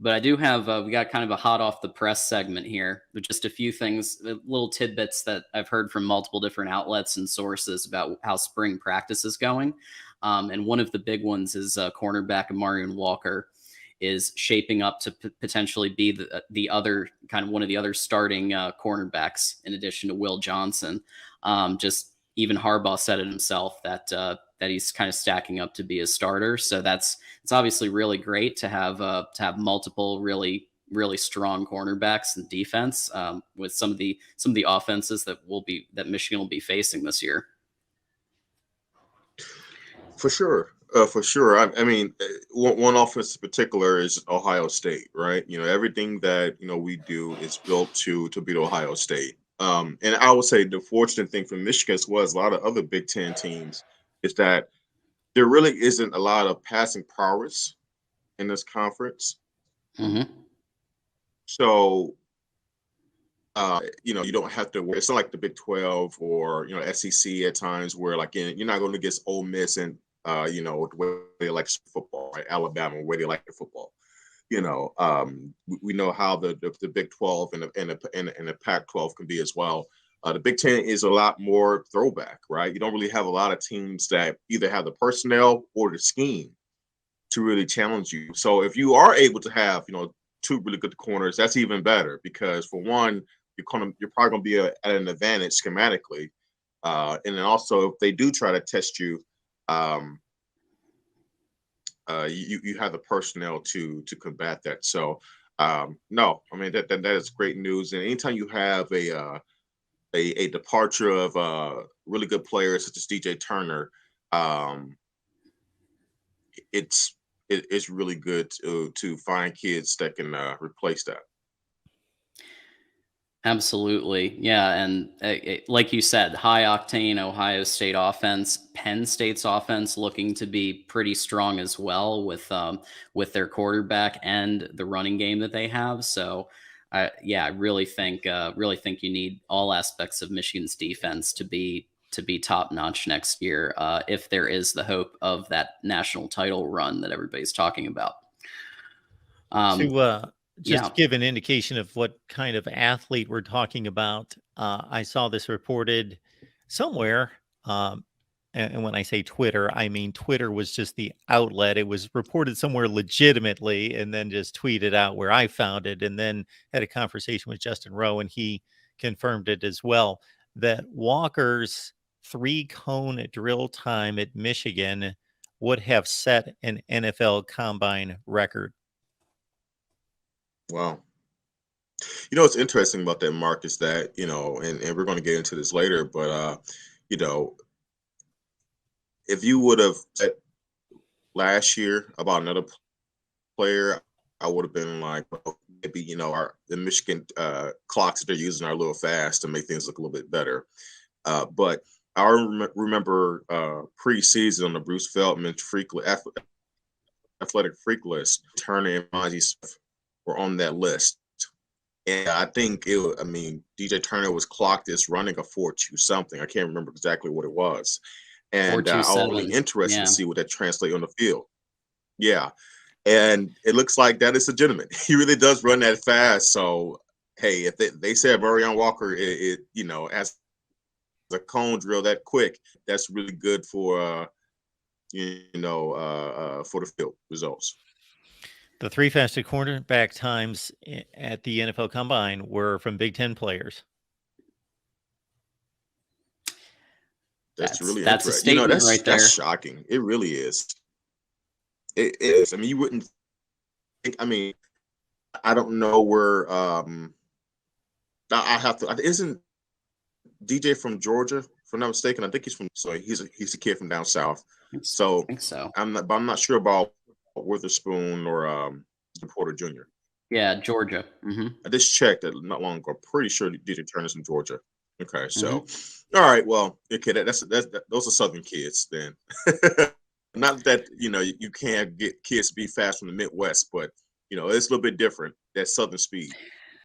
But I do have, we got kind of a hot off the press segment here with just a few things, little tidbits that I've heard from multiple different outlets and sources about how spring practice is going. And one of the big ones is cornerback Amorion Walker is shaping up to potentially be the other kind of one of the other starting cornerbacks in addition to Will Johnson. Just even Harbaugh said it himself that he's kind of stacking up to be a starter. So it's obviously really great to have multiple really strong cornerbacks and defense with some of the offenses that Michigan will be facing this year. For sure. For sure. I mean, one offense in particular is Ohio State, right? Everything that, we do is built to beat Ohio State. And I would say the fortunate thing for Michigan, as well as a lot of other Big Ten teams, is that there really isn't a lot of passing prowess in this conference. Mm-hmm. So, you don't have to. It's not like the Big 12 or SEC at times where you're not going to get Ole Miss and the way they like football, right? Alabama, the way they like their football. We know how the Big 12 and the Pac-12 can be as well. The Big Ten is a lot more throwback, right? You don't really have a lot of teams that either have the personnel or the scheme to really challenge you. So if you are able to have, two really good corners, that's even better because for one, you're probably going to be at an advantage schematically. And then also if they do try to test you, you have the personnel to combat that. So no, I mean that is great news. And anytime you have a departure of really good players such as DJ Turner, it's really good to find kids that can replace that. Absolutely. Yeah. And like you said, high octane Ohio State offense, Penn State's offense looking to be pretty strong as well with their quarterback and the running game that they have. So I really think you need all aspects of Michigan's defense to be top notch next year. If there is the hope of that national title run that everybody's talking about. To give an indication of what kind of athlete we're talking about, I saw this reported somewhere. And when I say Twitter, I mean Twitter was just the outlet. It was reported somewhere legitimately and then just tweeted out where I found it, and then had a conversation with Justin Rowe, and he confirmed it as well, that Walker's 3-cone drill time at Michigan would have set an NFL combine record. Wow. What's interesting about that, Mark, is that, and we're going to get into this later, but, if you would have said last year about another player, I would have been like, well, maybe, the Michigan clocks that they're using are a little fast to make things look a little bit better. But I remember preseason on the Bruce Feldman athletic freak list, Turner and Monty were on that list. And I think DJ Turner was clocked as running a 4.2 something. I can't remember exactly what it was. And I was really interested to see what that translates on the field. Yeah. And it looks like that is legitimate. He really does run that fast. So, hey, if they said Amorion Walker, as a cone drill that quick, that's really good for, for the field results. The 3 fastest cornerback times at the NFL Combine were from Big Ten players. That's really interesting. A statement right there. That's shocking. It really is. It is. I mean, you wouldn't think. I mean, I don't know where. I have to. Isn't DJ from Georgia? If I'm not mistaken, I think he's from. So he's a kid from down south. So I think so. I'm not sure about Witherspoon or Porter Jr. Yeah, Georgia. Mm-hmm. I just checked that not long ago. Pretty sure DJ Turner's from Georgia. Okay, so all right, well, okay, those are Southern kids then. Not that you can't get kids to be fast from the Midwest, but it's a little bit different. That Southern speed.